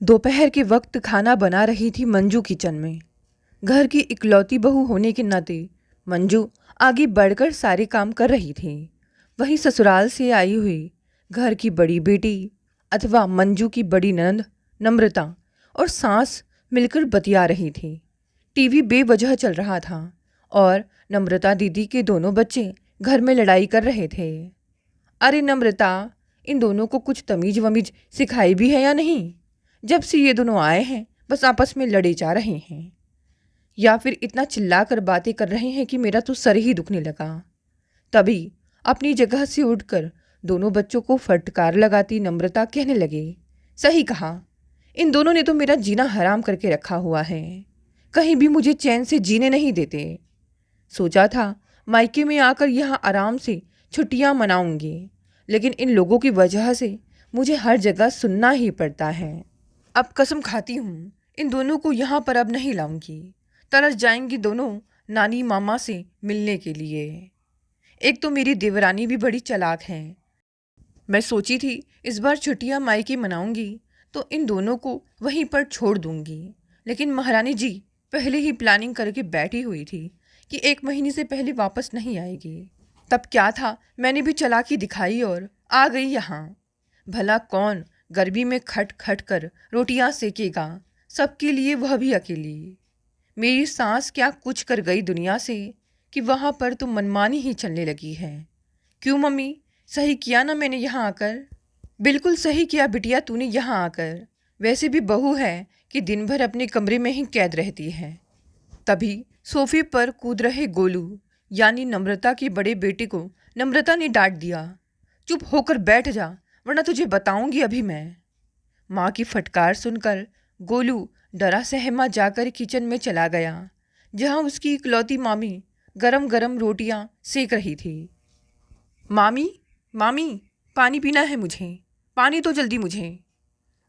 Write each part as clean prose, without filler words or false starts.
दोपहर के वक्त खाना बना रही थी मंजू किचन में। घर की इकलौती बहू होने के नाते मंजू आगे बढ़कर सारे काम कर रही थी। वहीं ससुराल से आई हुई घर की बड़ी बेटी अथवा मंजू की बड़ी ननद नम्रता और सास मिलकर बतिया रही थी। टीवी बेवजह चल रहा था और नम्रता दीदी के दोनों बच्चे घर में लड़ाई कर रहे थे। अरे नम्रता, इन दोनों को कुछ तमीज वमीज सिखाई भी है या नहीं? जब से ये दोनों आए हैं बस आपस में लड़े जा रहे हैं, या फिर इतना चिल्ला कर बातें कर रहे हैं कि मेरा तो सर ही दुखने लगा। तभी अपनी जगह से उठकर दोनों बच्चों को फटकार लगाती नम्रता कहने लगे, सही कहा, इन दोनों ने तो मेरा जीना हराम करके रखा हुआ है। कहीं भी मुझे चैन से जीने नहीं देते। सोचा था मायके में आकर यहाँ आराम से छुट्टियाँ मनाऊंगी, लेकिन इन लोगों की वजह से मुझे हर जगह सुनना ही पड़ता है। अब कसम खाती हूँ इन दोनों को यहाँ पर अब नहीं लाऊंगी। तरस जाएंगी दोनों नानी मामा से मिलने के लिए। एक तो मेरी देवरानी भी बड़ी चालाक है। मैं सोची थी इस बार छुट्टियाँ मायके मनाऊंगी तो इन दोनों को वहीं पर छोड़ दूंगी, लेकिन महारानी जी पहले ही प्लानिंग करके बैठी हुई थी कि 1 महीने से पहले वापस नहीं आएगी। तब क्या था, मैंने भी चालाकी दिखाई और आ गई यहाँ। भला कौन गर्मी में खट खट कर रोटियां सेकेगा, सबके लिए, वह भी अकेली। मेरी सास क्या कुछ कर गई दुनिया से कि वहाँ पर तो मनमानी ही चलने लगी है। क्यों मम्मी, सही किया ना मैंने यहाँ आकर? बिल्कुल सही किया बिटिया तूने यहाँ आकर। वैसे भी बहू है कि दिन भर अपने कमरे में ही कैद रहती है। तभी सोफे पर कूद रहे गोलू यानी नम्रता के बड़े बेटे को नम्रता ने डांट दिया, चुप होकर बैठ जा वरना तुझे बताऊंगी अभी मैं। माँ की फटकार सुनकर गोलू डरा सहमा जाकर किचन में चला गया, जहाँ उसकी इकलौती मामी गरम गरम रोटियां सेक रही थी। मामी, मामी, पानी पीना है मुझे, पानी तो जल्दी मुझे।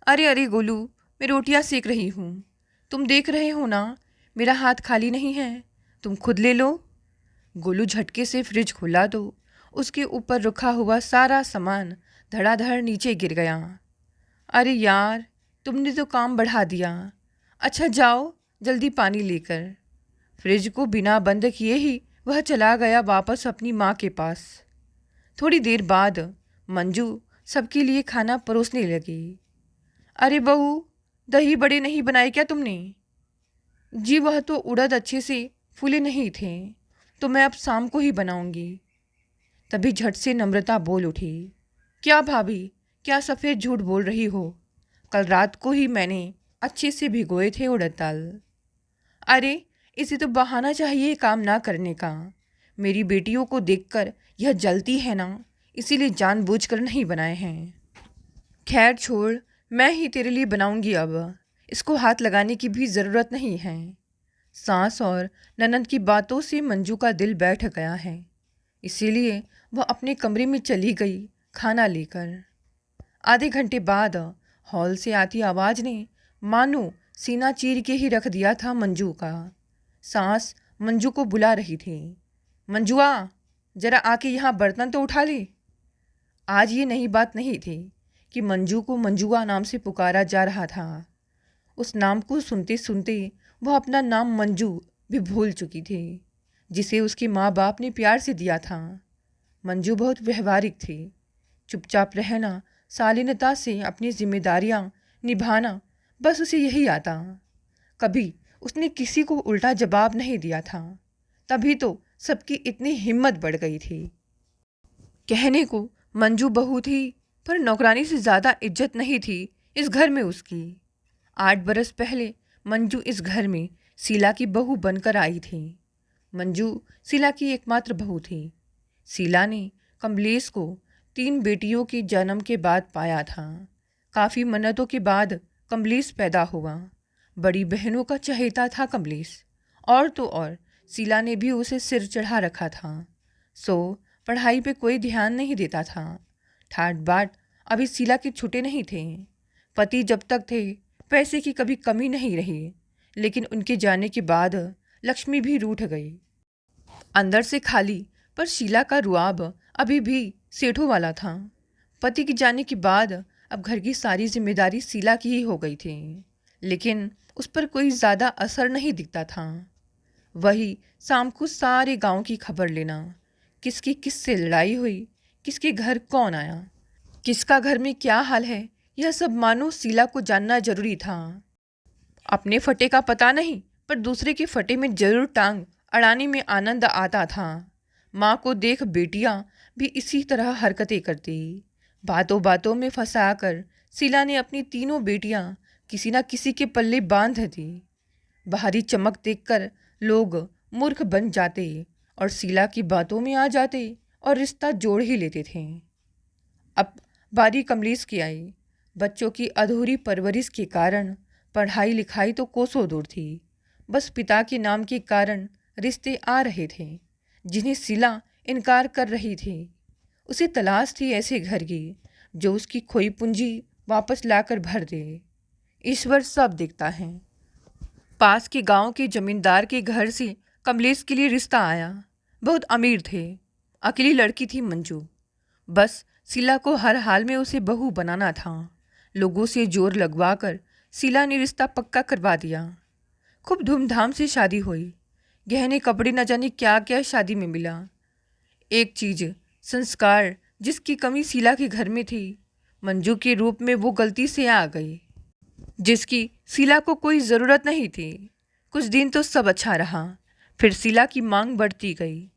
अरे अरे गोलू, मैं रोटियां सेक रही हूँ, तुम देख रहे हो ना मेरा हाथ खाली नहीं है, तुम खुद ले लो। गोलू झटके से फ्रिज खोला तो उसके ऊपर रखा हुआ सारा सामान धड़ाधड़ नीचे गिर गया। अरे यार, तुमने तो काम बढ़ा दिया। अच्छा जाओ जल्दी पानी लेकर। फ्रिज को बिना बंद किए ही वह चला गया वापस अपनी माँ के पास। थोड़ी देर बाद मंजू सबके लिए खाना परोसने लगी। अरे बहू, दही बड़े नहीं बनाए क्या तुमने? जी वह तो उड़द अच्छे से फूले नहीं थे, तो मैं अब शाम को ही बनाऊंगी। तभी झट से नम्रता बोल उठी, क्या भाभी, क्या सफ़ेद झूठ बोल रही हो? कल रात को ही मैंने अच्छे से भिगोए थे उड़द दाल। अरे इसे तो बहाना चाहिए काम ना करने का। मेरी बेटियों को देखकर यह जलती है ना, इसीलिए जानबूझकर नहीं बनाए हैं। खैर छोड़, मैं ही तेरे लिए बनाऊंगी अब, इसको हाथ लगाने की भी ज़रूरत नहीं है। सास और ननद की बातों से मंजू का दिल बैठ गया है, इसीलिए वह अपने कमरे में चली गई खाना लेकर। आधे घंटे बाद हॉल से आती आवाज़ ने मानो सीना चीर के ही रख दिया था मंजू का। सास मंजू को बुला रही थी, मंजुआ जरा आके यहाँ बर्तन तो उठा ले। आज ये नई बात नहीं थी कि मंजू को मंजुआ नाम से पुकारा जा रहा था। उस नाम को सुनते सुनते वह अपना नाम मंजू भी भूल चुकी थी, जिसे उसके माँ बाप ने प्यार से दिया था। मंजू बहुत व्यवहारिक थी, चुपचाप रहना, शालीनता से अपनी जिम्मेदारियां निभाना, बस उसे यही आता। कभी उसने किसी को उल्टा जवाब नहीं दिया था, तभी तो सबकी इतनी हिम्मत बढ़ गई थी। कहने को मंजू बहू थी, पर नौकरानी से ज़्यादा इज्जत नहीं थी इस घर में उसकी। 8 बरस पहले मंजू इस घर में शीला की बहू बनकर आई थी। मंजू शीला की एकमात्र बहू थी। शीला ने कमलेश को 3 बेटियों के जन्म के बाद पाया था। काफ़ी मन्नतों के बाद कमलेश पैदा हुआ। बड़ी बहनों का चहेता था कमलेश, और तो और शीला ने भी उसे सिर चढ़ा रखा था, सो पढ़ाई पे कोई ध्यान नहीं देता था। ठाट बाट अभी शीला के छूटे नहीं थे। पति जब तक थे पैसे की कभी कमी नहीं रही, लेकिन उनके जाने के बाद लक्ष्मी भी रूठ गई। अंदर से खाली, पर शीला का रुआब अभी भी सेठों वाला था। पति के जाने के बाद अब घर की सारी जिम्मेदारी शीला की ही हो गई थी, लेकिन उस पर कोई ज़्यादा असर नहीं दिखता था। वही शाम को सारे गांव की खबर लेना, किसकी किससे लड़ाई हुई, किसके घर कौन आया, किसका घर में क्या हाल है, यह सब मानो शीला को जानना जरूरी था। अपने फटे का पता नहीं, पर दूसरे के फटे में जरूर टांग अड़ाने में आनंद आता था। माँ को देख बेटियां भी इसी तरह हरकतें करती। बातों बातों में फंसाकर शीला ने अपनी तीनों बेटियां किसी न किसी के पल्ले बांध दी। बाहरी चमक देखकर लोग मूर्ख बन जाते और शीला की बातों में आ जाते और रिश्ता जोड़ ही लेते थे। अब बारी कमलेश की आई। बच्चों की अधूरी परवरिश के कारण पढ़ाई लिखाई तो कोसों दूर थी। बस पिता के नाम के कारण रिश्ते आ रहे थे जिन्हें शीला इनकार कर रही थी। उसे तलाश थी ऐसे घर की जो उसकी खोई पूंजी वापस लाकर भर दे। ईश्वर सब देखता है। पास के गांव के जमींदार के घर से कमलेश के लिए रिश्ता आया। बहुत अमीर थे। अकेली लड़की थी मंजू। बस शीला को हर हाल में उसे बहू बनाना था। लोगों से जोर लगवाकर शीला ने रिश्ता पक्का करवा दिया। खूब धूमधाम से शादी हुई। गहने कपड़े न जाने क्या क्या शादी में मिला। एक चीज, संस्कार, जिसकी कमी शीला के घर में थी, मंजू के रूप में वो गलती से आ गई, जिसकी शीला को कोई ज़रूरत नहीं थी। कुछ दिन तो सब अच्छा रहा, फिर शीला की मांग बढ़ती गई।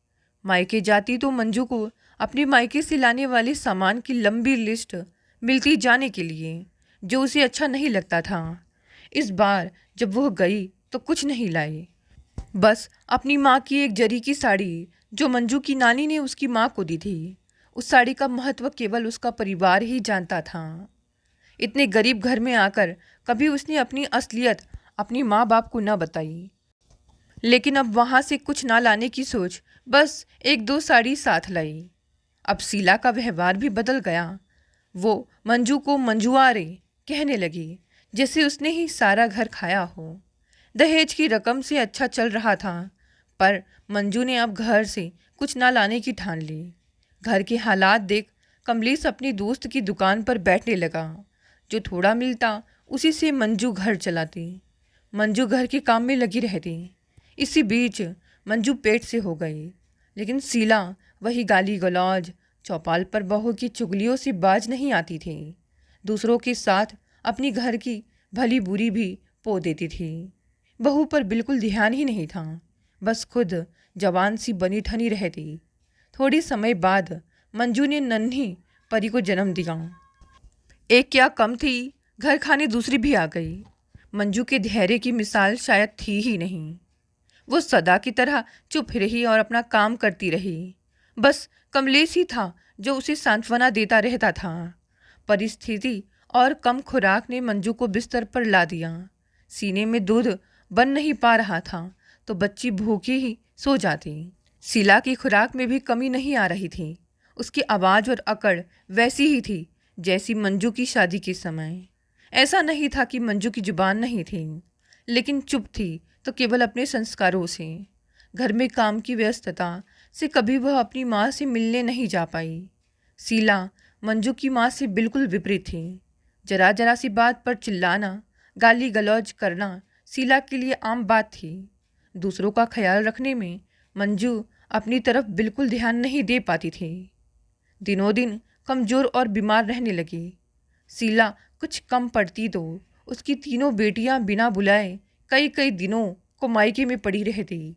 मायके जाती तो मंजू को अपने मायके से लाने वाले सामान की लंबी लिस्ट मिलती जाने के लिए, जो उसे अच्छा नहीं लगता था। इस बार जब वह गई तो कुछ नहीं लाई, बस अपनी माँ की एक जरी की साड़ी जो मंजू की नानी ने उसकी माँ को दी थी। उस साड़ी का महत्व केवल उसका परिवार ही जानता था। इतने गरीब घर में आकर कभी उसने अपनी असलियत अपनी माँ बाप को न बताई, लेकिन अब वहाँ से कुछ ना लाने की सोच बस एक दो साड़ी साथ लाई। अब शीला का व्यवहार भी बदल गया। वो मंजू को मंजुआ रे कहने लगी, जैसे उसने ही सारा घर खाया हो। दहेज की रकम से अच्छा चल रहा था, पर मंजू ने अब घर से कुछ ना लाने की ठान ली। घर के हालात देख कमलेश अपनी दोस्त की दुकान पर बैठने लगा। जो थोड़ा मिलता उसी से मंजू घर चलाती। मंजू घर के काम में लगी रहती। इसी बीच मंजू पेट से हो गई, लेकिन शीला वही गाली गलौज, चौपाल पर बहू की चुगलियों से बाज नहीं आती थी। दूसरों के साथ अपनी घर की भली बुरी भी पो देती थी। बहू पर बिल्कुल ध्यान ही नहीं था, बस खुद जवान सी बनी ठनी रहती। थोड़ी समय बाद मंजू ने नन्ही परी को जन्म दिया। एक क्या कम थी, घर खाने दूसरी भी आ गई। मंजू के धैर्य की मिसाल शायद थी ही नहीं। वो सदा की तरह चुप रही और अपना काम करती रही। बस कमलेश ही था जो उसे सांत्वना देता रहता था। परिस्थिति और कम खुराक ने मंजू को बिस्तर पर ला दिया। सीने में दूध बन नहीं पा रहा था तो बच्ची भूखी ही सो जाती। शीला की खुराक में भी कमी नहीं आ रही थी। उसकी आवाज़ और अकड़ वैसी ही थी जैसी मंजू की शादी के समय। ऐसा नहीं था कि मंजू की जुबान नहीं थी, लेकिन चुप थी तो केवल अपने संस्कारों से। घर में काम की व्यस्तता से कभी वह अपनी माँ से मिलने नहीं जा पाई। शीला मंजू की माँ से बिल्कुल विपरीत थी। जरा जरा सी बात पर चिल्लाना, गाली गलौज करना शीला के लिए आम बात थी। दूसरों का ख्याल रखने में मंजू अपनी तरफ बिल्कुल ध्यान नहीं दे पाती थी। दिनों दिन कमज़ोर और बीमार रहने लगी। शीला कुछ कम पड़ती तो उसकी तीनों बेटियां बिना बुलाए कई कई दिनों को मायके में पड़ी रहती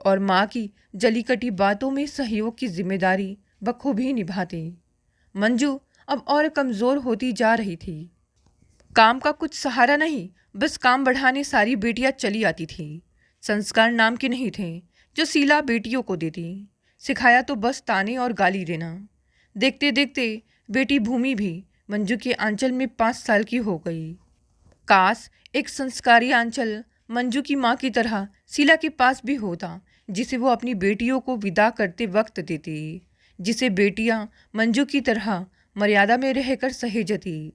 और माँ की जली कटी बातों में सहयोग की जिम्मेदारी बखूबी निभाती। मंजू अब और कमज़ोर होती जा रही थी। काम का कुछ सहारा नहीं, बस काम बढ़ाने सारी बेटियां चली आती थी। संस्कार नाम के नहीं थे जो शीला बेटियों को देती। सिखाया तो बस ताने और गाली देना। देखते देखते बेटी भूमि भी मंजू के आंचल में 5 साल की हो गई। काश एक संस्कारी आंचल मंजू की माँ की तरह शीला के पास भी होता, जिसे वो अपनी बेटियों को विदा करते वक्त देती, जिसे बेटियां मंजू की तरह मर्यादा में रहकर सहेजती।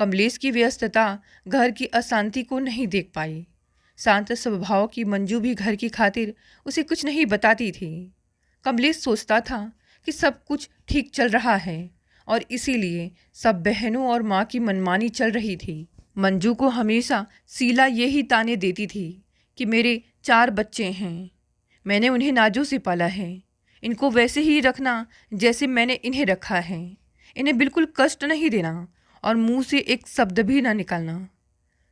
कमलेश की व्यस्तता घर की अशांति को नहीं देख पाई। शांत स्वभाव की मंजू भी घर की खातिर उसे कुछ नहीं बताती थी। कमलेश सोचता था कि सब कुछ ठीक चल रहा है और इसीलिए सब बहनों और माँ की मनमानी चल रही थी। मंजू को हमेशा शीला यही ताने देती थी कि मेरे 4 बच्चे हैं, मैंने उन्हें नाजों से पाला है, इनको वैसे ही रखना जैसे मैंने इन्हें रखा है, इन्हें बिल्कुल कष्ट नहीं देना और मुंह से एक शब्द भी ना निकालना।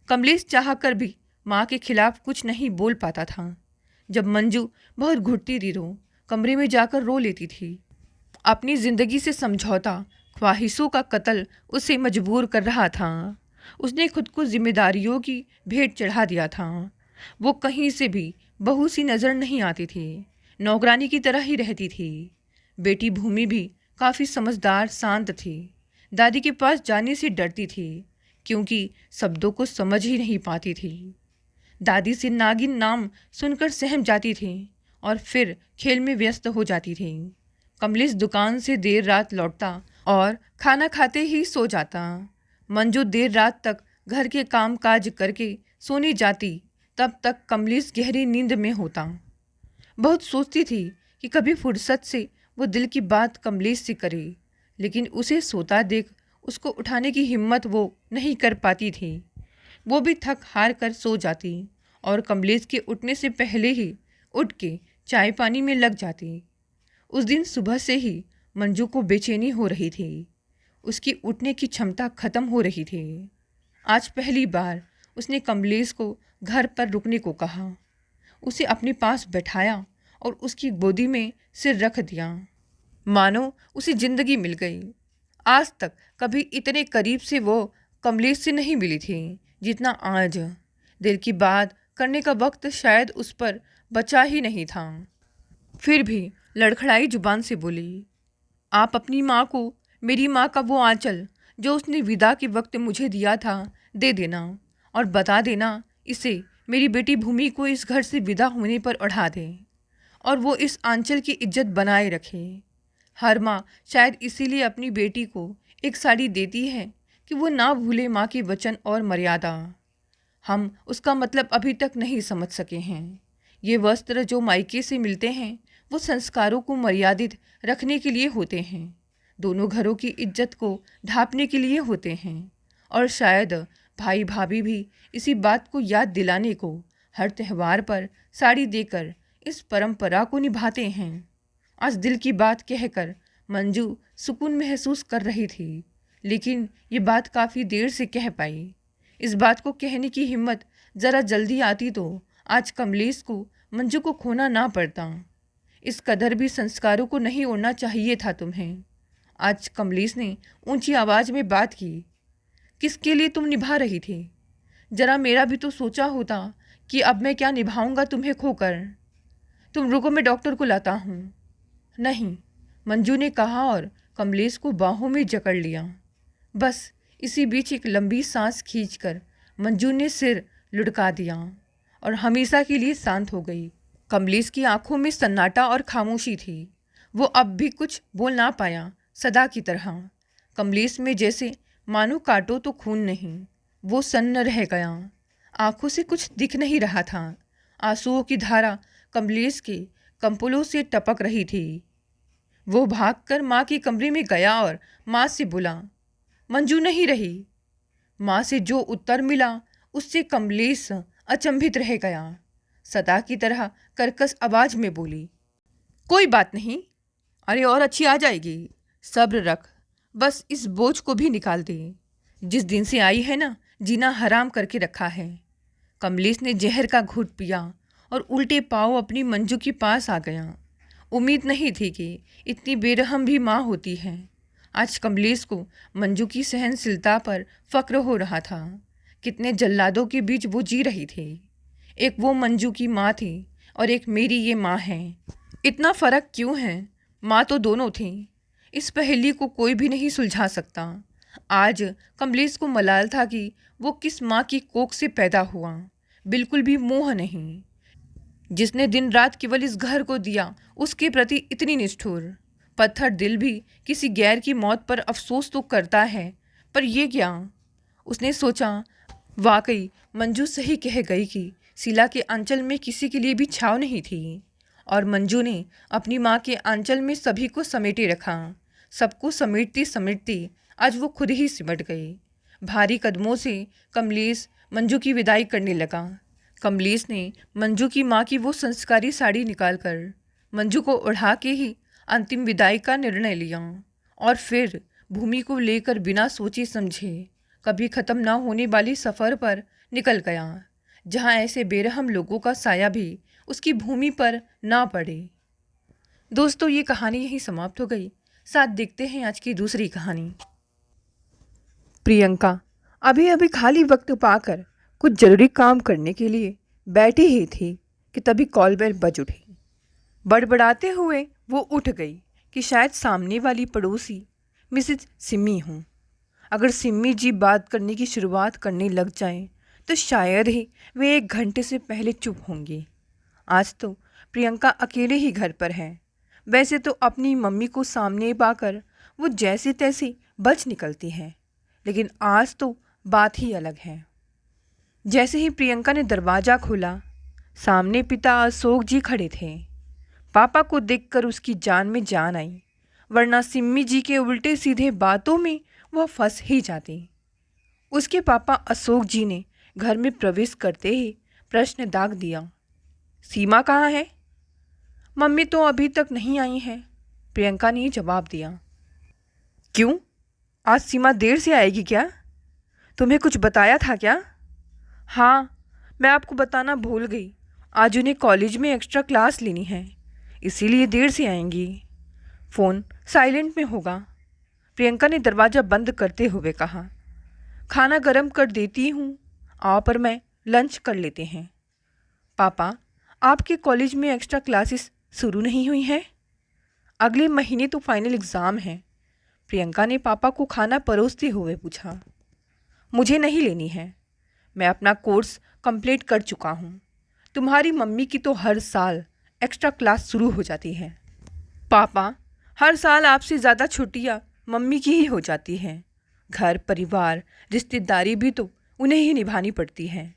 कमलेश चाहकर भी माँ के खिलाफ कुछ नहीं बोल पाता था। जब मंजू बहुत घुटती थी तो कमरे में जाकर रो लेती थी। अपनी ज़िंदगी से समझौता, ख्वाहिशों का कत्ल उसे मजबूर कर रहा था। उसने खुद को जिम्मेदारियों की भेंट चढ़ा दिया था। वो कहीं से भी बहू सी नज़र नहीं आती थी, नौकरानी की तरह ही रहती थी। बेटी भूमि भी काफ़ी समझदार, शांत थी। दादी के पास जाने से डरती थी क्योंकि शब्दों को समझ ही नहीं पाती थी। दादी से नागिन नाम सुनकर सहम जाती थी और फिर खेल में व्यस्त हो जाती थी। कमलेश दुकान से देर रात लौटता और खाना खाते ही सो जाता। मंजू देर रात तक घर के काम काज करके सोने जाती, तब तक कमलेश गहरी नींद में होता। बहुत सोचती थी कि कभी फुर्सत से वो दिल की बात कमलेश से करे, लेकिन उसे सोता देख उसको उठाने की हिम्मत वो नहीं कर पाती थी। वो भी थक हार कर सो जाती और कमलेश के उठने से पहले ही उठ के चाय पानी में लग जाती। उस दिन सुबह से ही मंजू को बेचैनी हो रही थी। उसकी उठने की क्षमता खत्म हो रही थी। आज पहली बार उसने कमलेश को घर पर रुकने को कहा, उसे अपने पास बैठाया और उसकी गोदी में सिर रख दिया। मानो उसे जिंदगी मिल गई। आज तक कभी इतने करीब से वो कमलेश से नहीं मिली थी जितना आज। दिल की बात करने का वक्त शायद उस पर बचा ही नहीं था। फिर भी लड़खड़ाई जुबान से बोली, आप अपनी माँ को मेरी माँ का वो आंचल जो उसने विदा के वक्त मुझे दिया था दे देना और बता देना इसे मेरी बेटी भूमि को इस घर से विदा होने पर उड़ा दे और वो इस आंचल की इज्जत बनाए रखे। हर माँ शायद इसीलिए अपनी बेटी को एक साड़ी देती है कि वो ना भूले माँ के वचन और मर्यादा। हम उसका मतलब अभी तक नहीं समझ सके हैं। ये वस्त्र जो मायके से मिलते हैं वो संस्कारों को मर्यादित रखने के लिए होते हैं, दोनों घरों की इज्जत को ढांपने के लिए होते हैं और शायद भाई भाभी भी इसी बात को याद दिलाने को हर त्यौहार पर साड़ी देकर इस परंपरा को निभाते हैं। आज दिल की बात कहकर मंजू सुकून महसूस कर रही थी, लेकिन ये बात काफ़ी देर से कह पाई। इस बात को कहने की हिम्मत ज़रा जल्दी आती तो आज कमलेश को मंजू को खोना ना पड़ता। इस कदर भी संस्कारों को नहीं ओढ़ना चाहिए था तुम्हें। आज कमलेश ने ऊंची आवाज़ में बात की, किसके लिए तुम निभा रही थी? जरा मेरा भी तो सोचा होता कि अब मैं क्या निभाऊंगा तुम्हें खोकर। तुम रुको, मैं डॉक्टर को लाता हूँ। नहीं, मंजू ने कहा और कमलेश को बाहों में जकड़ लिया। बस इसी बीच एक लंबी सांस खींचकर मंजू ने सिर लुढ़का दिया और हमेशा के लिए शांत हो गई। कमलेश की आंखों में सन्नाटा और खामोशी थी। वो अब भी कुछ बोल ना पाया, सदा की तरह। कमलेश में जैसे मानो काटो तो खून नहीं, वो सन्न रह गया। आंखों से कुछ दिख नहीं रहा था। आंसुओं की धारा कमलेश के कंपलों से टपक रही थी। वो भागकर माँ के कमरे में गया और माँ से बोला, मंजू नहीं रही। माँ से जो उत्तर मिला उससे कमलेश अचंभित रह गया। सदा की तरह कर्कश आवाज में बोली, कोई बात नहीं, अरे और अच्छी आ जाएगी, सब्र रख, बस इस बोझ को भी निकाल दे। जिस दिन से आई है ना, जीना हराम करके रखा है। कमलेश ने जहर का घूंट पिया और उल्टे पांव अपनी मंजू के पास आ गया। उम्मीद नहीं थी कि इतनी बेरहम भी माँ होती है। आज कमलेश को मंजू की सहनशीलता पर फक्र हो रहा था। कितने जल्लादों के बीच वो जी रही थी। एक वो मंजू की माँ थी और एक मेरी ये माँ है। इतना फ़र्क क्यों है? माँ तो दोनों थी। इस पहेली को कोई भी नहीं सुलझा सकता। आज कमलेश को मलाल था कि वो किस माँ की कोख से पैदा हुआ, बिल्कुल भी मोह नहीं। जिसने दिन रात केवल इस घर को दिया, उसके प्रति इतनी निष्ठुर। पत्थर दिल भी किसी गैर की मौत पर अफसोस तो करता है, पर ये क्या? उसने सोचा, वाकई मंजू सही कह गई कि शीला के आंचल में किसी के लिए भी छाव नहीं थी और मंजू ने अपनी माँ के आंचल में सभी को समेटे रखा। सबको समेटती समेटती आज वो खुद ही सिमट गई। भारी कदमों से कमलेश मंजू की विदाई करने लगा। कमलेश ने मंजू की माँ की वो संस्कारी साड़ी निकालकर मंजू को उड़ा के ही अंतिम विदाई का निर्णय लिया और फिर भूमि को लेकर बिना सोचे समझे कभी ख़त्म ना होने वाली सफ़र पर निकल गया, जहाँ ऐसे बेरहम लोगों का साया भी उसकी भूमि पर ना पड़े। दोस्तों, ये कहानी यहीं समाप्त हो गई। साथ देखते हैं आज की दूसरी कहानी। प्रियंका अभी अभी खाली वक्त पाकर कुछ जरूरी काम करने के लिए बैठी ही थी कि तभी कॉल बेल बज उठी। बड़बड़ाते हुए वो उठ गई कि शायद सामने वाली पड़ोसी मिसेज सिमी हों। अगर सिमी जी बात करने की शुरुआत करने लग जाएं तो शायद ही वे 1 घंटे से पहले चुप होंगी। आज तो प्रियंका अकेले ही घर पर है। वैसे तो अपनी मम्मी को सामने पाकर वो जैसे तैसे बच निकलती हैं, लेकिन आज तो बात ही अलग है। जैसे ही प्रियंका ने दरवाज़ा खोला, सामने पिता अशोक जी खड़े थे। पापा को देखकर उसकी जान में जान आई, वरना सिम्मी जी के उल्टे सीधे बातों में वह फंस ही जाती। उसके पापा अशोक जी ने घर में प्रवेश करते ही प्रश्न दाग दिया, सीमा कहाँ है? मम्मी तो अभी तक नहीं आई हैं, प्रियंका ने जवाब दिया। क्यों, आज सीमा देर से आएगी क्या? तुम्हें कुछ बताया था क्या? हाँ, मैं आपको बताना भूल गई। आज उन्हें कॉलेज में एक्स्ट्रा क्लास लेनी है, इसीलिए देर से आएंगी। फ़ोन साइलेंट में होगा, प्रियंका ने दरवाज़ा बंद करते हुए कहा। खाना गर्म कर देती हूँ, आओ पर मैं लंच कर लेते हैं। पापा, आपके कॉलेज में एक्स्ट्रा क्लासेस शुरू नहीं हुई हैं? अगले महीने तो फाइनल एग्ज़ाम है, प्रियंका ने पापा को खाना परोसते हुए पूछा। मुझे नहीं लेनी है, मैं अपना कोर्स कंप्लीट कर चुका हूँ। तुम्हारी मम्मी की तो हर साल एक्स्ट्रा क्लास शुरू हो जाती है। पापा, हर साल आपसे ज़्यादा छुट्टियाँ मम्मी की ही हो जाती हैं। घर परिवार रिश्तेदारी भी तो उन्हें ही निभानी पड़ती हैं।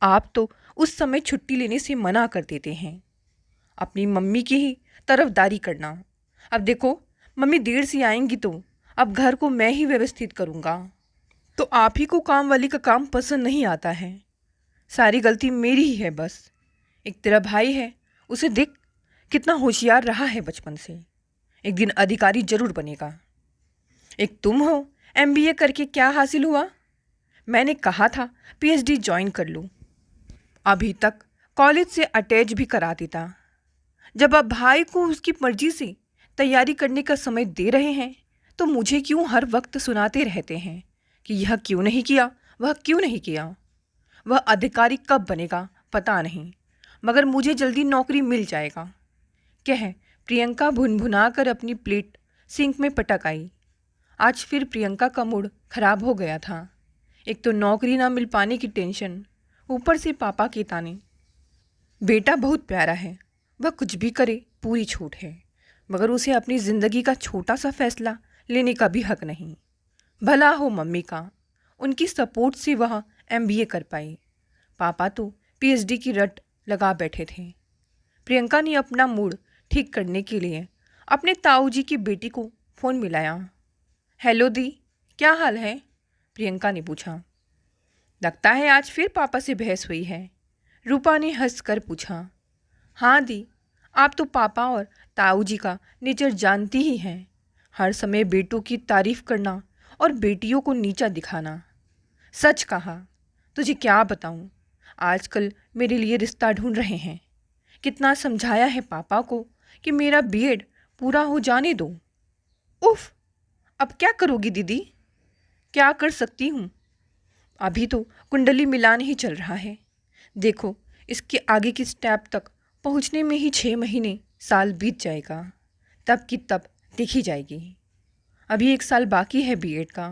आप तो उस समय छुट्टी लेने से मना कर देते हैं। अपनी मम्मी की ही तरफदारी करना। अब देखो, मम्मी देर से आएंगी तो अब घर को मैं ही व्यवस्थित करूँगा। तो आप ही को काम वाली का काम पसंद नहीं आता है। सारी गलती मेरी ही है बस। एक तेरा भाई है, उसे देख कितना होशियार रहा है बचपन से, एक दिन अधिकारी जरूर बनेगा। एक तुम हो, MBA करके क्या हासिल हुआ? मैंने कहा था PhD ज्वाइन कर लूँ, अभी तक कॉलेज से अटैच भी करा देता। जब अब भाई को उसकी मर्जी से तैयारी करने का समय दे रहे हैं तो मुझे क्यों हर वक्त सुनाते रहते हैं कि यह क्यों नहीं किया, वह क्यों नहीं किया। वह अधिकारी कब बनेगा पता नहीं, मगर मुझे जल्दी नौकरी मिल जाएगा। कह प्रियंका भुनभुना कर अपनी प्लेट सिंक में पटक आई। आज फिर प्रियंका का मूड खराब हो गया था। एक तो नौकरी ना मिल पाने की टेंशन, ऊपर से पापा के ताने। बेटा बहुत प्यारा है, वह कुछ भी करे पूरी छूट है, मगर उसे अपनी ज़िंदगी का छोटा सा फैसला लेने का भी हक नहीं। भला हो मम्मी का, उनकी सपोर्ट से वह MBA कर पाई। पापा तो PhD की रट लगा बैठे थे। प्रियंका ने अपना मूड ठीक करने के लिए अपने ताऊ जी की बेटी को फ़ोन मिलाया। हेलो दी, क्या हाल है? प्रियंका ने पूछा। लगता है आज फिर पापा से बहस हुई है, रूपा ने हंसकर पूछा। हाँ दी, आप तो पापा और ताऊ जी का नेचर जानती ही हैं, हर समय बेटों की तारीफ करना और बेटियों को नीचा दिखाना। सच कहा, तुझे क्या बताऊं, आजकल मेरे लिए रिश्ता ढूंढ रहे हैं। कितना समझाया है पापा को कि मेरा B.Ed पूरा हो जाने दो। उफ, अब क्या करोगी दीदी? क्या कर सकती हूँ, अभी तो कुंडली मिलान ही चल रहा है। देखो, इसके आगे की स्टेप तक पहुँचने में ही 6 महीने साल बीत जाएगा, तब की तब देखी जाएगी। अभी 1 साल बाकी है B.Ed का,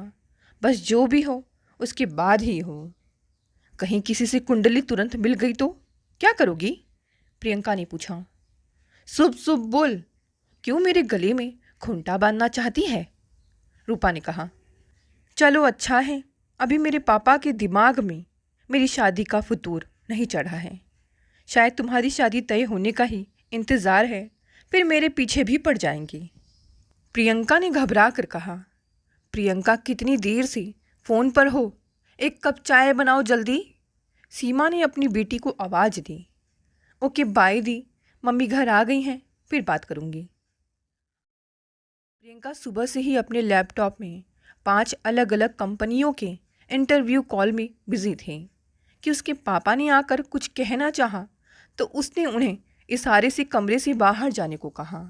बस जो भी हो उसके बाद ही हो। कहीं किसी से कुंडली तुरंत मिल गई तो क्या करोगी? प्रियंका ने पूछा। शुभ शुभ बोल, क्यों मेरे गले में खूंटा बांधना चाहती है? रूपा ने कहा। चलो अच्छा है, अभी मेरे पापा के दिमाग में मेरी शादी का फुतूर नहीं चढ़ा है। शायद तुम्हारी शादी तय होने का ही इंतज़ार है, फिर मेरे पीछे भी पड़ जाएंगी। प्रियंका ने घबरा कर कहा। प्रियंका, कितनी देर से फ़ोन पर हो? एक कप चाय बनाओ जल्दी। सीमा ने अपनी बेटी को आवाज़ दी। ओके बाय दी, मम्मी घर आ गई हैं, फिर बात करूँगी। प्रियंका सुबह से ही अपने लैपटॉप में 5 अलग अलग कंपनियों के इंटरव्यू कॉल में बिजी थे कि उसके पापा ने आकर कुछ कहना चाहा तो उसने उन्हें इशारे से कमरे से बाहर जाने को कहा।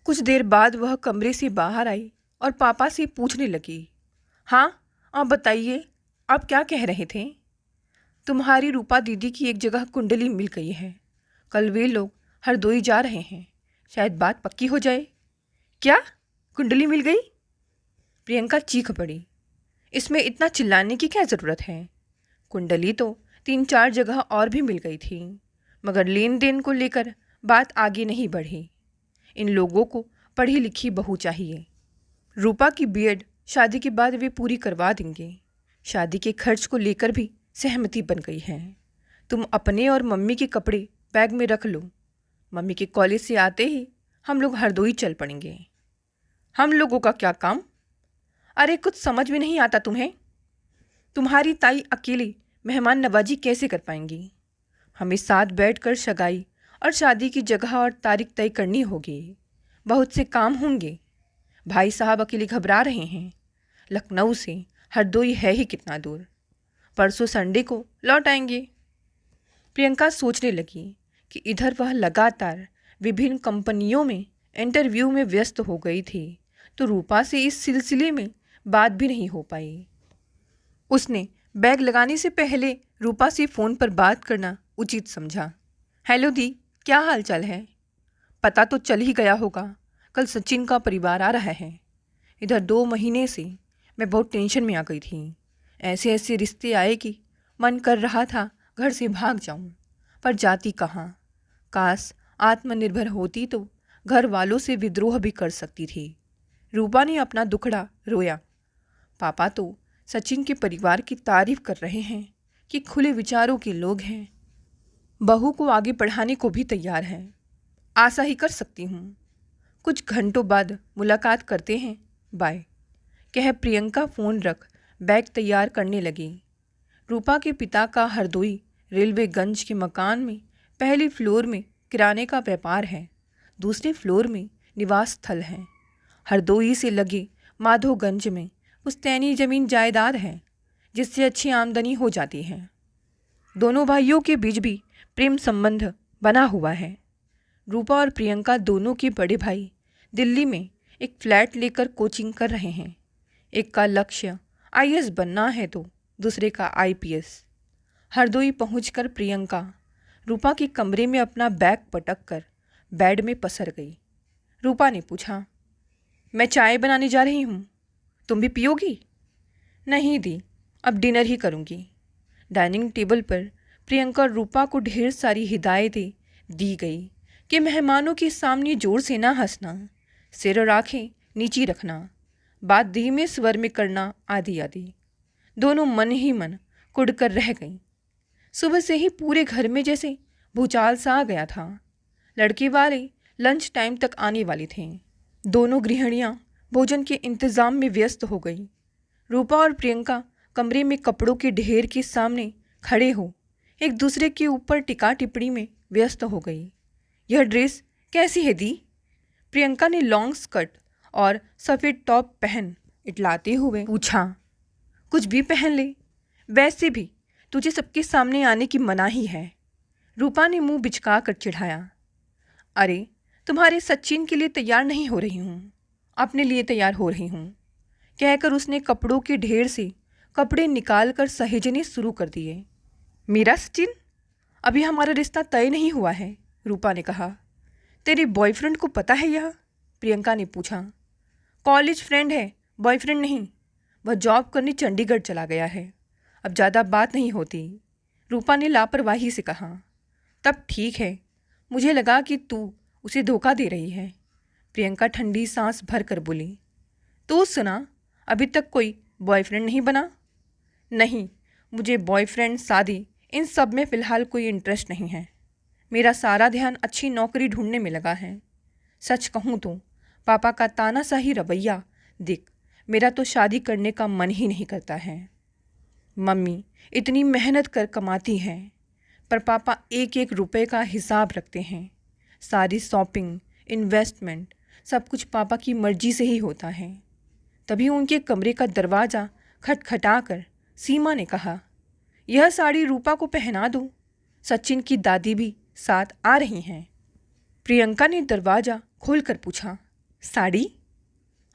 कुछ देर बाद वह कमरे से बाहर आई और पापा से पूछने लगी, हाँ आप बताइए, आप क्या कह रहे थे? तुम्हारी रूपा दीदी की एक जगह कुंडली मिल गई है। कल वे लोग हरदोई जा रहे हैं, शायद बात पक्की हो जाए। क्या कुंडली मिल गई? प्रियंका चीख पड़ी। इसमें इतना चिल्लाने की क्या ज़रूरत है? कुंडली तो 3-4 जगह और भी मिल गई थी, मगर लेन देन को लेकर बात आगे नहीं बढ़ी। इन लोगों को पढ़ी लिखी बहू चाहिए। रूपा की बीएड शादी के बाद वे पूरी करवा देंगे। शादी के खर्च को लेकर भी सहमति बन गई है। तुम अपने और मम्मी के कपड़े बैग में रख लो। मम्मी के कॉलेज से आते ही हम लोग हरदोई चल पड़ेंगे। हम लोगों का क्या काम? अरे कुछ समझ में नहीं आता तुम्हें? तुम्हारी ताई अकेली मेहमान नवाजी कैसे कर पाएंगी? हमें साथ बैठकर सगाई और शादी की जगह और तारीख तय करनी होगी। बहुत से काम होंगे। भाई साहब अकेले घबरा रहे हैं। लखनऊ से हरदोई है ही कितना दूर। परसों संडे को लौट आएंगे। प्रियंका सोचने लगी कि इधर वह लगातार विभिन्न कंपनियों में इंटरव्यू में व्यस्त हो गई थी, तो रूपा से इस सिलसिले में बात भी नहीं हो पाई। उसने बैग लगाने से पहले रूपा से फ़ोन पर बात करना उचित समझा। हेलो दी, क्या हाल चाल है? पता तो चल ही गया होगा, कल सचिन का परिवार आ रहा है। इधर 2 महीने से मैं बहुत टेंशन में आ गई थी। ऐसे ऐसे रिश्ते आए कि मन कर रहा था घर से भाग जाऊं, पर जाती कहाँ। काश आत्मनिर्भर होती तो घर वालों से विद्रोह भी कर सकती थी। रूपा ने अपना दुखड़ा रोया। पापा तो सचिन के परिवार की तारीफ कर रहे हैं कि खुले विचारों के लोग हैं। बहू को आगे बढ़ाने को भी तैयार हैं। आशा ही कर सकती हूँ। कुछ घंटों बाद मुलाकात करते हैं, बाय। कह प्रियंका फ़ोन रख बैग तैयार करने लगी। रूपा के पिता का हरदोई रेलवेगंज के मकान में पहले फ्लोर में किराने का व्यापार है, दूसरे फ्लोर में निवास स्थल है। हरदोई से लगे माधोगंज में पुश्तैनी ज़मीन जायदाद है, जिससे अच्छी आमदनी हो जाती है। दोनों भाइयों के बीच भी प्रेम संबंध बना हुआ है। रूपा और प्रियंका दोनों के बड़े भाई दिल्ली में एक फ्लैट लेकर कोचिंग कर रहे हैं। एक का लक्ष्य आईएएस बनना है तो दूसरे का आईपीएस। हरदोई पहुंचकर प्रियंका रूपा के कमरे में अपना बैग पटक कर बेड में पसर गई। रूपा ने पूछा, मैं चाय बनाने जा रही हूँ, तुम भी पियोगी? नहीं दी, अब डिनर ही करूँगी। डाइनिंग टेबल पर प्रियंका और रूपा को ढेर सारी हिदायतें दी गई कि मेहमानों के सामने जोर से ना हंसना, सिर और आँखें नीची रखना, बात धीमे स्वर में करना आदि आदि। दोनों मन ही मन कुढ़कर रह गईं। सुबह से ही पूरे घर में जैसे भूचाल सा आ गया था। लड़के वाले लंच टाइम तक आने वाले थे। दोनों गृहिणियाँ भोजन के इंतज़ाम में व्यस्त हो गई। रूपा और प्रियंका कमरे में कपड़ों के ढेर के सामने खड़े हो एक दूसरे के ऊपर टिका टिप्पणी में व्यस्त हो गई। यह ड्रेस कैसी है दी? प्रियंका ने लॉन्ग स्कर्ट और सफ़ेद टॉप पहन इटलाते हुए पूछा। कुछ भी पहन ले, वैसे भी तुझे सबके सामने आने की मनाही है। रूपा ने मुंह बिचका कर चिढ़ाया। अरे तुम्हारे सचिन के लिए तैयार नहीं हो रही हूँ, अपने लिए तैयार हो रही हूँ, कहकर उसने कपड़ों के ढेर से कपड़े निकाल कर सहेजने शुरू कर दिए। मेरा सचिन? अभी हमारा रिश्ता तय नहीं हुआ है, रूपा ने कहा। तेरे बॉयफ्रेंड को पता है यह? प्रियंका ने पूछा। कॉलेज फ्रेंड है, बॉयफ्रेंड नहीं। वह जॉब करने चंडीगढ़ चला गया है, अब ज़्यादा बात नहीं होती, रूपा ने लापरवाही से कहा। तब ठीक है, मुझे लगा कि तू उसे धोखा दे रही है, प्रियंका ठंडी सांस भर कर बोली। तो सुना, अभी तक कोई बॉयफ्रेंड नहीं बना? नहीं, मुझे बॉयफ्रेंड शादी इन सब में फ़िलहाल कोई इंटरेस्ट नहीं है। मेरा सारा ध्यान अच्छी नौकरी ढूंढने में लगा है। सच कहूँ तो पापा का तानाशाही रवैया देख मेरा तो शादी करने का मन ही नहीं करता है। मम्मी इतनी मेहनत कर कमाती हैं, पर पापा एक एक रुपए का हिसाब रखते हैं। सारी शॉपिंग, इन्वेस्टमेंट सब कुछ पापा की मर्जी से ही होता है। तभी उनके कमरे का दरवाज़ा खटखटाकर सीमा ने कहा, यह साड़ी रूपा को पहना दो। सचिन की दादी भी साथ आ रही हैं। प्रियंका ने दरवाज़ा खोलकर पूछा, साड़ी?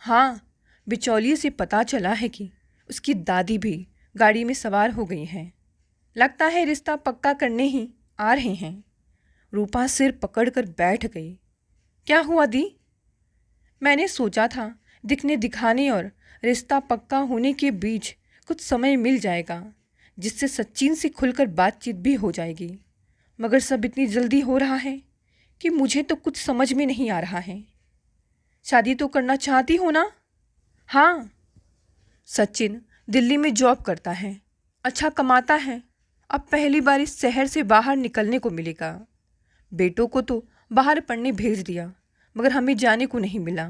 हाँ, बिचौलिए से पता चला है कि उसकी दादी भी गाड़ी में सवार हो गई हैं। लगता है रिश्ता पक्का करने ही आ रहे हैं। रूपा सिर पकड़कर बैठ गई। क्या हुआ दी? मैंने सोचा था दिखने दिखाने और रिश्ता पक्का होने के बीच कुछ समय मिल जाएगा, जिससे सचिन से खुलकर बातचीत भी हो जाएगी, मगर सब इतनी जल्दी हो रहा है कि मुझे तो कुछ समझ में नहीं आ रहा है। शादी तो करना चाहती हो ना? हाँ। सचिन दिल्ली में जॉब करता है, अच्छा कमाता है। अब पहली बार इस शहर से बाहर निकलने को मिलेगा। बेटों को तो बाहर पढ़ने भेज दिया, मगर हमें जाने को नहीं मिला।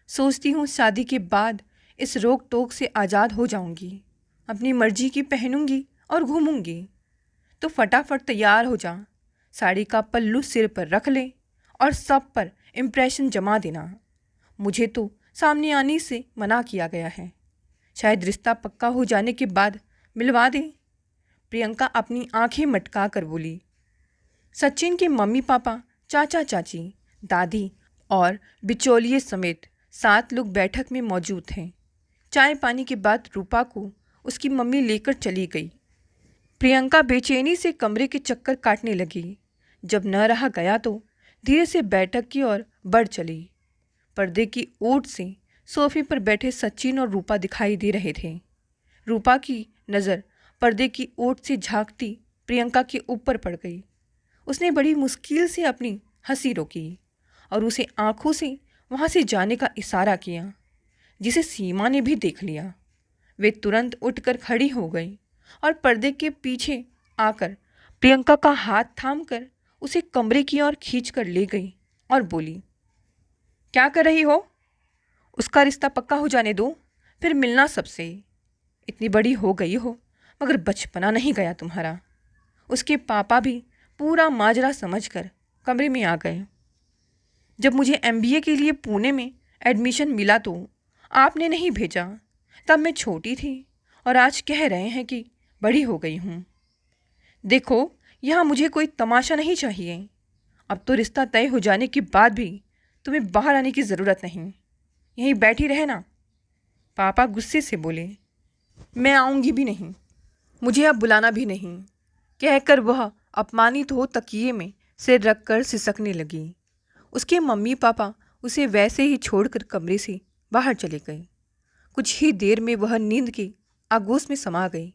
सोचती हूँ शादी के बाद इस रोक टोक से आज़ाद हो जाऊंगी, अपनी मर्जी की पहनूंगी और घूमूंगी। तो फटाफट तैयार हो जा, साड़ी का पल्लू सिर पर रख ले और सब पर इम्प्रेशन जमा देना। मुझे तो सामने आने से मना किया गया है, शायद रिश्ता पक्का हो जाने के बाद मिलवा दें। प्रियंका अपनी आंखें मटका कर बोली। सचिन के मम्मी पापा, चाचा चाची, दादी और बिचौलिए समेत 7 लोग बैठक में मौजूद थे। चाय पानी के बाद रूपा को उसकी मम्मी लेकर चली गई। प्रियंका बेचैनी से कमरे के चक्कर काटने लगी। जब न रहा गया तो धीरे से बैठक की ओर बढ़ चली। पर्दे की ओट से सोफे पर बैठे सचिन और रूपा दिखाई दे रहे थे। रूपा की नज़र पर्दे की ओट से झांकती प्रियंका के ऊपर पड़ गई। उसने बड़ी मुश्किल से अपनी हंसी रोकी और उसे आंखों से वहाँ से जाने का इशारा किया, जिसे सीमा ने भी देख लिया। वे तुरंत उठकर खड़ी हो गई और पर्दे के पीछे आकर प्रियंका का हाथ थामकर उसे कमरे की ओर खींचकर ले गई और बोली, क्या कर रही हो? उसका रिश्ता पक्का हो जाने दो, फिर मिलना सबसे। इतनी बड़ी हो गई हो मगर बचपना नहीं गया तुम्हारा। उसके पापा भी पूरा माजरा समझकर कमरे में आ गए। जब मुझे MBA के लिए पुणे में एडमिशन मिला तो आपने नहीं भेजा। तब मैं छोटी थी और आज कह रहे हैं कि बड़ी हो गई हूँ। देखो, यहाँ मुझे कोई तमाशा नहीं चाहिए। अब तो रिश्ता तय हो जाने के बाद भी तुम्हें बाहर आने की ज़रूरत नहीं, यहीं बैठी रहना। पापा गुस्से से बोले। मैं आऊँगी भी नहीं, मुझे अब बुलाना भी नहीं, कहकर वह अपमानित हो तकिए में सिर रखकर सिसकने लगी। उसके मम्मी पापा उसे वैसे ही छोड़कर कमरे से बाहर चले गए। कुछ ही देर में वह नींद की आगोश में समा गई।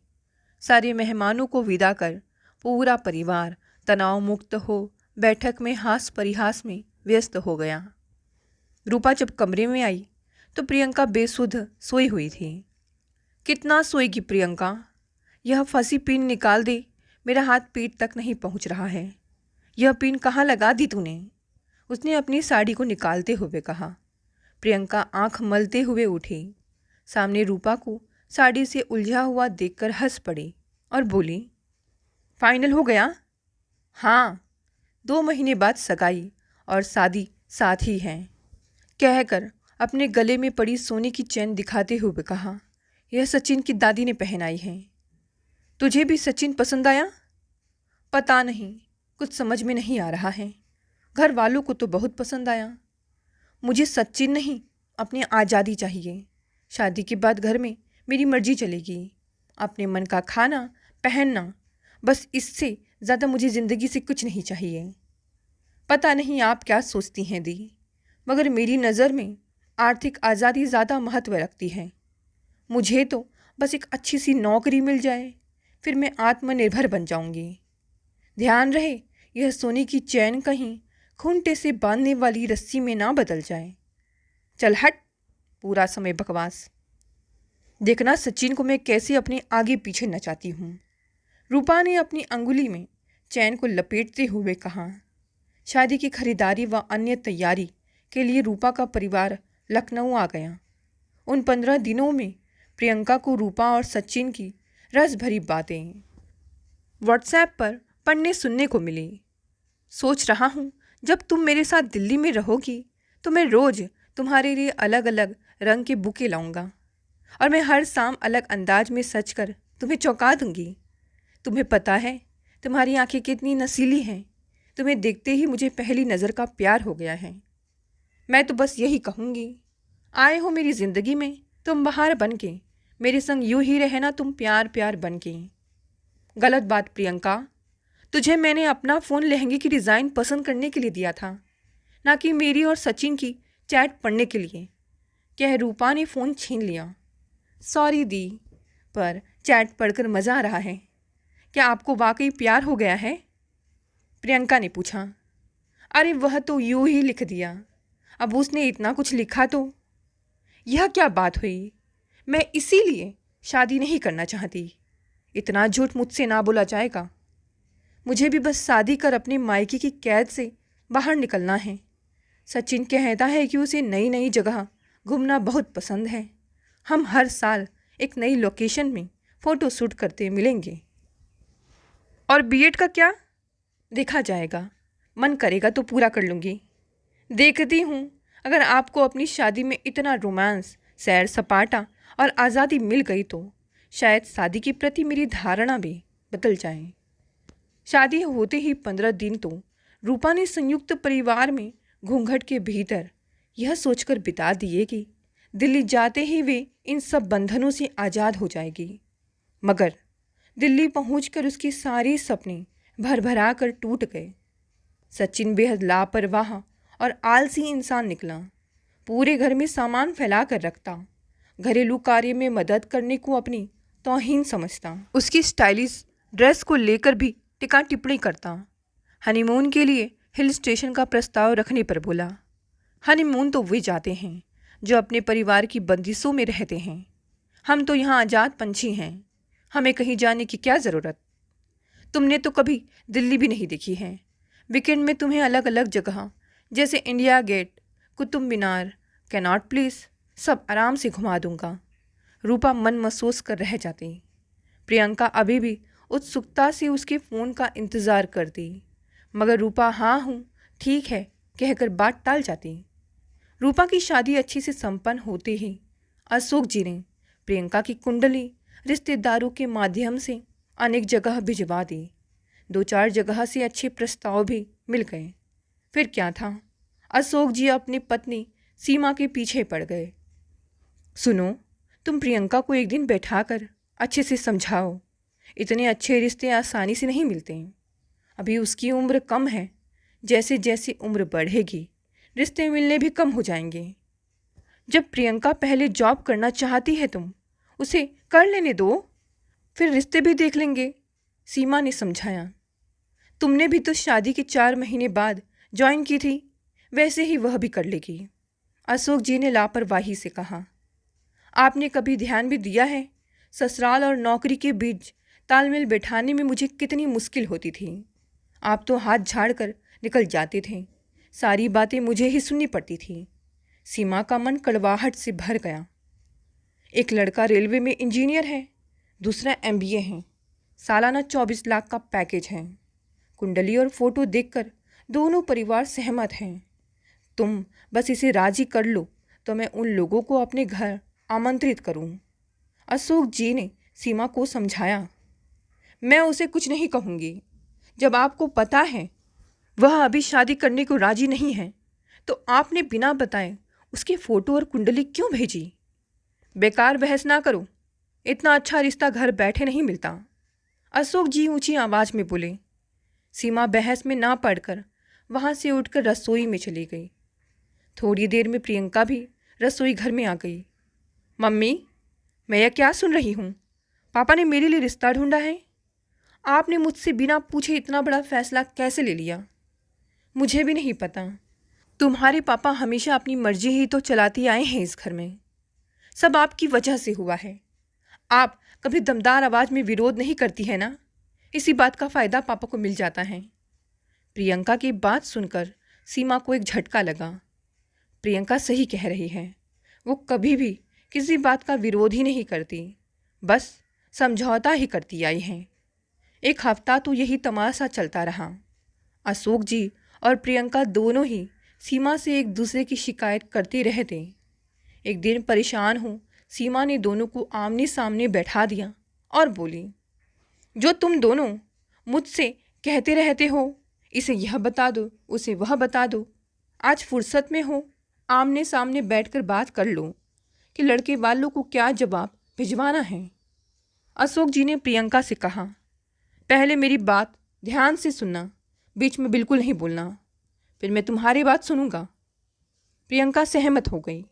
सारे मेहमानों को विदा कर पूरा परिवार तनाव मुक्त हो बैठक में हास परिहास में व्यस्त हो गया। रूपा जब कमरे में आई तो प्रियंका बेसुध सोई हुई थी। कितना सोएगी प्रियंका? यह फंसी पिन निकाल दे, मेरा हाथ पीठ तक नहीं पहुंच रहा है। यह पिन कहाँ लगा दी तूने? उसने अपनी साड़ी को निकालते हुए कहा। प्रियंका आंख मलते हुए उठी। सामने रूपा को साड़ी से उलझा हुआ देखकर हंस पड़ी और बोली, फाइनल हो गया? हाँ, 2 महीने बाद सगाई और शादी साथ ही हैं, कहकर अपने गले में पड़ी सोने की चेन दिखाते हुए कहा, यह सचिन की दादी ने पहनाई है। तुझे भी सचिन पसंद आया? पता नहीं, कुछ समझ में नहीं आ रहा है। घर वालों को तो बहुत पसंद आया। मुझे सचिन नहीं, अपनी आज़ादी चाहिए। शादी के बाद घर में मेरी मर्जी चलेगी, अपने मन का खाना पहनना, बस इससे ज़्यादा मुझे ज़िंदगी से कुछ नहीं चाहिए। पता नहीं आप क्या सोचती हैं दी, मगर मेरी नज़र में आर्थिक आज़ादी ज़्यादा महत्व रखती है। मुझे तो बस एक अच्छी सी नौकरी मिल जाए, फिर मैं आत्मनिर्भर बन जाऊंगी। ध्यान रहे यह सोने की चैन कहीं खूंटे से बांधने वाली रस्सी में ना बदल जाए। चल हट, पूरा समय बकवास। देखना सचिन को मैं कैसे अपने आगे पीछे नचाती हूँ। रूपा ने अपनी अंगुली में चैन को लपेटते हुए कहा। शादी की खरीदारी व अन्य तैयारी के लिए रूपा का परिवार लखनऊ आ गया। उन 15 दिनों में प्रियंका को रूपा और सचिन की रस भरी बातें व्हाट्सएप पर पढ़ने सुनने को मिली। सोच रहा हूँ जब तुम मेरे साथ दिल्ली में रहोगी तो मैं रोज़ तुम्हारे लिए अलग अलग रंग के बुके लाऊंगा और मैं हर शाम अलग अंदाज में सच कर तुम्हें चौंका दूंगी। तुम्हें पता है तुम्हारी आंखें कितनी नसीली हैं। तुम्हें देखते ही मुझे पहली नज़र का प्यार हो गया है। मैं तो बस यही कहूँगी, आए हो मेरी ज़िंदगी में तुम बहार बन के, मेरे संग यूं ही रहना तुम प्यार प्यार बन के। गलत बात प्रियंका, तुझे मैंने अपना फ़ोन लहंगे की डिज़ाइन पसंद करने के लिए दिया था, ना कि मेरी और सचिन की चैट पढ़ने के लिए। कह रूपा ने फ़ोन छीन लिया। सॉरी दी, पर चैट पढ़कर मज़ा आ रहा है। क्या आपको वाकई प्यार हो गया है? प्रियंका ने पूछा। अरे वह तो यूं ही लिख दिया, अब उसने इतना कुछ लिखा तो। यह क्या बात हुई? मैं इसीलिए शादी नहीं करना चाहती। इतना झूठ मुझसे ना बोला जाएगा। मुझे भी बस शादी कर अपने मायके की कैद से बाहर निकलना है। सचिन कहता है कि उसे नई नई जगह घूमना बहुत पसंद है। हम हर साल एक नई लोकेशन में फ़ोटो शूट करते मिलेंगे। और बीएड का क्या? देखा जाएगा, मन करेगा तो पूरा कर लूँगी। देखती हूँ, अगर आपको अपनी शादी में इतना रोमांस, सैर सपाटा और आज़ादी मिल गई तो शायद शादी के प्रति मेरी धारणा भी बदल जाए। शादी होते ही 15 दिन तो रूपा ने संयुक्त परिवार में घूंघट के भीतर यह सोचकर बिता दिए कि दिल्ली जाते ही वे इन सब बंधनों से आज़ाद हो जाएगी। मगर दिल्ली पहुंचकर उसके सारे सपने भर भरा कर टूट गए। सचिन बेहद लापरवाह और आलसी इंसान निकला। पूरे घर में सामान फैला कर रखता, घरेलू कार्य में मदद करने को अपनी तौहीन समझता, उसकी स्टाइलिश ड्रेस को लेकर भी टिका टिप्पणी करता। हनीमून के लिए हिल स्टेशन का प्रस्ताव रखने पर बोला, हनीमून तो वे जाते हैं जो अपने परिवार की बंदिशों में रहते हैं। हम तो यहाँ आज़ाद पंछी हैं, हमें कहीं जाने की क्या ज़रूरत। तुमने तो कभी दिल्ली भी नहीं देखी है। वीकेंड में तुम्हें अलग अलग जगह जैसे India gate, Qutub Minar, cannot place सब आराम से घुमा दूंगा। रूपा मन महसूस कर रह जाती। प्रियंका अभी भी उत्सुकता से उसके फ़ोन का इंतज़ार करती, मगर रूपा हाँ हूँ ठीक है कहकर बात टाल जाती। रूपा की शादी अच्छी से संपन्न होते ही अशोक जी ने प्रियंका की कुंडली रिश्तेदारों के माध्यम से अनेक जगह भिजवा दी। 2-4 जगह से अच्छे प्रस्ताव भी मिल गए। फिर क्या था, अशोक जी अपनी पत्नी सीमा के पीछे पड़ गए। सुनो, तुम प्रियंका को एक दिन बैठाकर अच्छे से समझाओ। इतने अच्छे रिश्ते आसानी से नहीं मिलते हैं। अभी उसकी उम्र कम है, जैसे जैसे उम्र बढ़ेगी रिश्ते मिलने भी कम हो जाएंगे। जब प्रियंका पहले जॉब करना चाहती है तुम उसे कर लेने दो, फिर रिश्ते भी देख लेंगे, सीमा ने समझाया। तुमने भी तो शादी के 4 महीने बाद ज्वाइन की थी, वैसे ही वह भी कर लेगी, अशोक जी ने लापरवाही से कहा। आपने कभी ध्यान भी दिया है ससुराल और नौकरी के बीच तालमेल बैठाने में मुझे कितनी मुश्किल होती थी। आप तो हाथ झाड़ कर निकल जाते थे, सारी बातें मुझे ही सुननी पड़ती थी। सीमा का मन कड़वाहट से भर गया। एक लड़का रेलवे में इंजीनियर है, दूसरा MBA है, सालाना 24 लाख का पैकेज है। कुंडली और फोटो देखकर दोनों परिवार सहमत हैं। तुम बस इसे राजी कर लो तो मैं उन लोगों को अपने घर आमंत्रित करूं, अशोक जी ने सीमा को समझाया। मैं उसे कुछ नहीं कहूँगी। जब आपको पता है वह अभी शादी करने को राजी नहीं है तो आपने बिना बताए उसके फ़ोटो और कुंडली क्यों भेजी? बेकार बहस ना करो, इतना अच्छा रिश्ता घर बैठे नहीं मिलता, अशोक जी ऊंची आवाज़ में बोले। सीमा बहस में ना पड़कर वहाँ से उठकर रसोई में चली गई। थोड़ी देर में प्रियंका भी रसोई घर में आ गई। मम्मी, मैं यह क्या सुन रही हूँ? पापा ने मेरे लिए रिश्ता ढूंढा है। आपने मुझसे बिना पूछे इतना बड़ा फैसला कैसे ले लिया? मुझे भी नहीं पता। तुम्हारे पापा हमेशा अपनी मर्जी ही तो चलाती आए हैं इस घर में। सब आपकी वजह से हुआ है। आप कभी दमदार आवाज़ में विरोध नहीं करती है ना, इसी बात का फ़ायदा पापा को मिल जाता है। प्रियंका की बात सुनकर सीमा को एक झटका लगा। प्रियंका सही कह रही है। वो कभी भी किसी बात का विरोध ही नहीं करती, बस समझौता ही करती आई हैं। एक हफ्ता तो यही तमाशा चलता रहा। अशोक जी और प्रियंका दोनों ही सीमा से एक दूसरे की शिकायत करते रहते। एक दिन परेशान हो सीमा ने दोनों को आमने सामने बैठा दिया और बोली, जो तुम दोनों मुझसे कहते रहते हो, इसे यह बता दो, उसे वह बता दो, आज फुर्सत में हो, आमने सामने बैठकर बात कर लो कि लड़के वालों को क्या जवाब भिजवाना है। अशोक जी ने प्रियंका से कहा, पहले मेरी बात ध्यान से सुनना, बीच में बिल्कुल नहीं बोलना, फिर मैं तुम्हारी बात सुनूंगा। प्रियंका सहमत हो गई।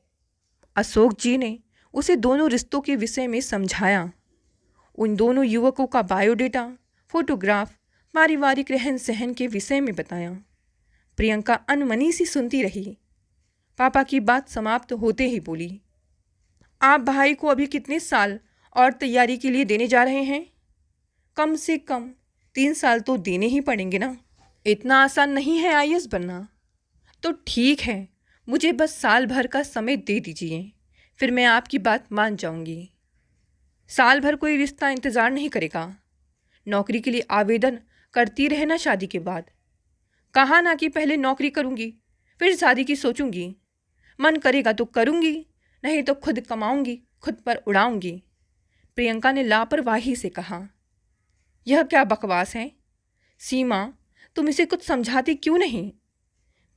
अशोक जी ने उसे दोनों रिश्तों के विषय में समझाया। उन दोनों युवकों का बायोडेटा, फोटोग्राफ, पारिवारिक रहन सहन के विषय में बताया। प्रियंका अनमनी सी सुनती रही। पापा की बात समाप्त होते ही बोली, आप भाई को अभी कितने साल और तैयारी के लिए देने जा रहे हैं? कम से कम 3 साल तो देने ही पड़ेंगे ना। इतना आसान नहीं है आईएएस बनना। तो ठीक है, मुझे बस साल भर का समय दे दीजिए, फिर मैं आपकी बात मान जाऊंगी। साल भर कोई रिश्ता इंतज़ार नहीं करेगा। नौकरी के लिए आवेदन करती रहना शादी के बाद। कहा ना कि पहले नौकरी करूंगी, फिर शादी की सोचूंगी। मन करेगा तो करूंगी, नहीं तो खुद कमाऊंगी, खुद पर उड़ाऊंगी। प्रियंका ने लापरवाही से कहा, यह क्या बकवास है? सीमा, तुम इसे कुछ समझाती क्यों नहीं?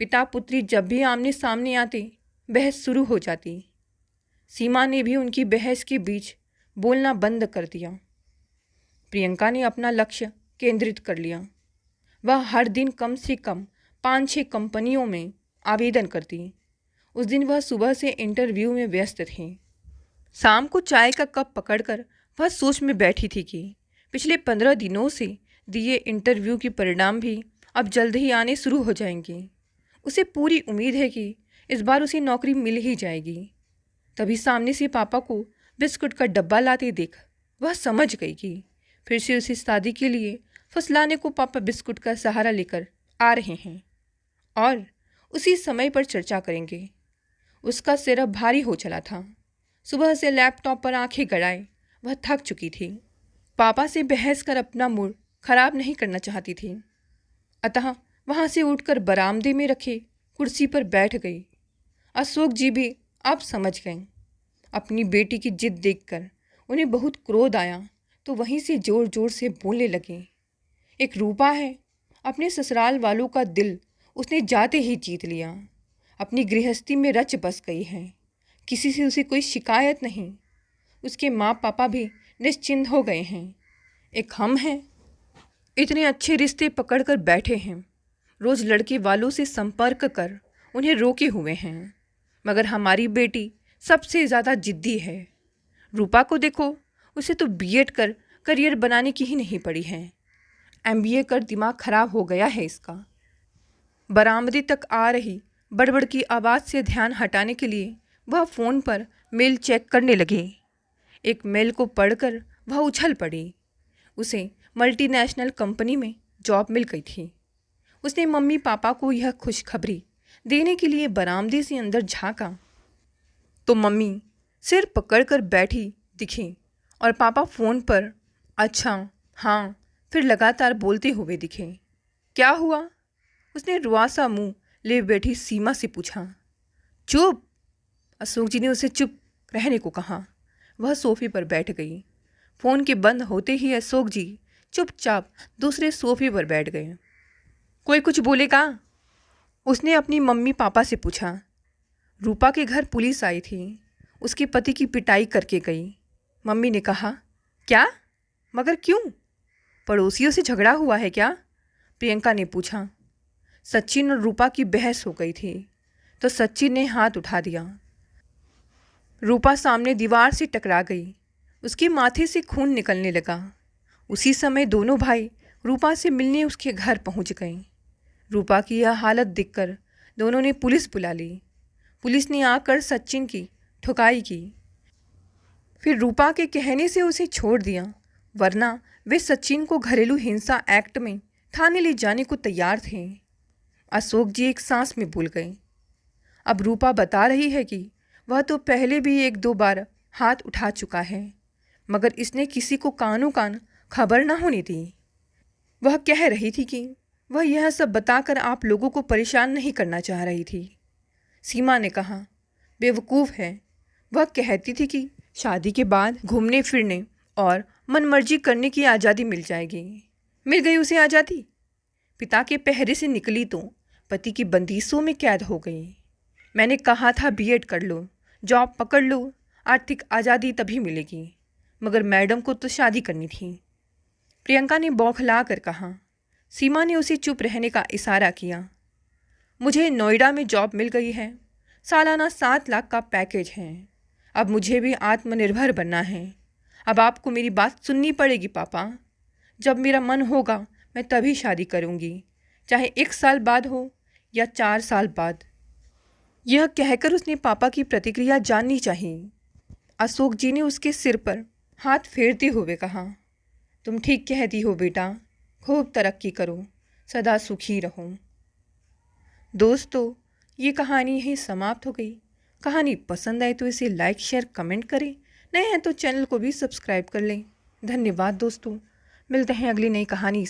पिता पुत्री जब भी आमने सामने आते, बहस शुरू हो जाती। सीमा ने भी उनकी बहस के बीच बोलना बंद कर दिया। प्रियंका ने अपना लक्ष्य केंद्रित कर लिया। वह हर दिन कम से कम 5-6 कंपनियों में आवेदन करती। उस दिन वह सुबह से इंटरव्यू में व्यस्त थे। शाम को चाय का कप पकड़कर वह सोच में बैठी थी कि पिछले 15 दिनों से दिए इंटरव्यू के परिणाम भी अब जल्द ही आने शुरू हो जाएंगे। उसे पूरी उम्मीद है कि इस बार उसे नौकरी मिल ही जाएगी। तभी सामने से पापा को बिस्कुट का डब्बा लाते देख वह समझ गई कि फिर से उसे शादी के लिए फुसलाने को पापा बिस्कुट का सहारा लेकर आ रहे हैं और उसी समय पर चर्चा करेंगे। उसका सिर अब भारी हो चला था। सुबह से लैपटॉप पर आंखें गड़ाए वह थक चुकी थी। पापा से बहस कर अपना मूड खराब नहीं करना चाहती थी, अतः वहाँ से उठकर बरामदे में रखे कुर्सी पर बैठ गई। अशोक जी भी अब समझ गए। अपनी बेटी की जिद देखकर उन्हें बहुत क्रोध आया तो वहीं से जोर जोर से बोलने लगे, एक रूपा है, अपने ससुराल वालों का दिल उसने जाते ही जीत लिया। अपनी गृहस्थी में रच बस गई है, किसी से उसे कोई शिकायत नहीं। उसके माँ पापा भी निश्चिंत हो गए हैं। एक हम हैं, इतने अच्छे रिश्ते पकड़ कर बैठे हैं, रोज़ लड़के वालों से संपर्क कर उन्हें रोके हुए हैं, मगर हमारी बेटी सबसे ज़्यादा जिद्दी है। रूपा को देखो, उसे तो बीएड कर करियर बनाने की ही नहीं पड़ी है, एमबीए कर दिमाग खराब हो गया है इसका। बरामदे तक आ रही बड़बड़ की आवाज़ से ध्यान हटाने के लिए वह फ़ोन पर मेल चेक करने लगे। एक मेल को पढ़कर वह उछल पड़ी। उसे मल्टीनेशनल कंपनी में जॉब मिल गई थी। उसने मम्मी पापा को यह खुशखबरी देने के लिए बरामदे से अंदर झांका तो मम्मी सिर पकड़कर बैठी दिखी और पापा फ़ोन पर अच्छा, हाँ, फिर लगातार बोलते हुए दिखे। क्या हुआ? उसने रुआसा मुंह ले बैठी सीमा से पूछा। चुप, अशोक जी ने उसे चुप रहने को कहा। वह सोफे पर बैठ गई। फ़ोन के बंद होते ही अशोक जी चुपचाप दूसरे सोफे पर बैठ गए। कोई कुछ बोलेगा? उसने अपनी मम्मी पापा से पूछा। रूपा के घर पुलिस आई थी, उसके पति की पिटाई करके गई। मम्मी ने कहा। क्या? मगर क्यों? पड़ोसियों से झगड़ा हुआ है क्या? प्रियंका ने पूछा। सचिन और रूपा की बहस हो गई थी तो सचिन ने हाथ उठा दिया। रूपा सामने दीवार से टकरा गई। उसके माथे से खून निकलने लगा। उसी समय दोनों भाई रूपा से मिलने उसके घर पहुंच गए। रूपा की यह हालत देखकर दोनों ने पुलिस बुला ली। पुलिस ने आकर सचिन की ठुकाई की, फिर रूपा के कहने से उसे छोड़ दिया, वरना वे सचिन को घरेलू हिंसा एक्ट में थाने ले जाने को तैयार थे। अशोक जी एक सांस में भूल गए। अब रूपा बता रही है कि वह तो पहले भी 1-2 बार हाथ उठा चुका है, मगर इसने किसी को कानों कान खबर ना होने दी। वह कह रही थी कि वह यह सब बताकर आप लोगों को परेशान नहीं करना चाह रही थी। सीमा ने कहा, बेवकूफ़ है। वह कहती थी कि शादी के बाद घूमने फिरने और मनमर्जी करने की आज़ादी मिल जाएगी। मिल गई उसे आज़ादी। पिता के पहरे से निकली तो पति की बंदिशों में कैद हो गई। मैंने कहा था बीएड कर लो, जॉब पकड़ लो, आर्थिक आज़ादी तभी मिलेगी, मगर मैडम को तो शादी करनी थी। प्रियंका ने बौखला कर कहा। सीमा ने उसे चुप रहने का इशारा किया। मुझे नोएडा में जॉब मिल गई है, सालाना 7 लाख का पैकेज है। अब मुझे भी आत्मनिर्भर बनना है। अब आपको मेरी बात सुननी पड़ेगी पापा। जब मेरा मन होगा मैं तभी शादी करूंगी, चाहे 1 साल बाद हो या 4 साल बाद। यह कहकर उसने पापा की प्रतिक्रिया जाननी चाहिए। अशोक जी ने उसके सिर पर हाथ फेरते हुए कहा, तुम ठीक कहती हो बेटा, खूब तरक्की करो, सदा सुखी रहो। दोस्तों, ये कहानी यहीं समाप्त हो गई। कहानी पसंद आए तो इसे लाइक शेयर कमेंट करें। नए हैं तो चैनल को भी सब्सक्राइब कर लें। धन्यवाद दोस्तों, मिलते हैं अगली नई कहानी।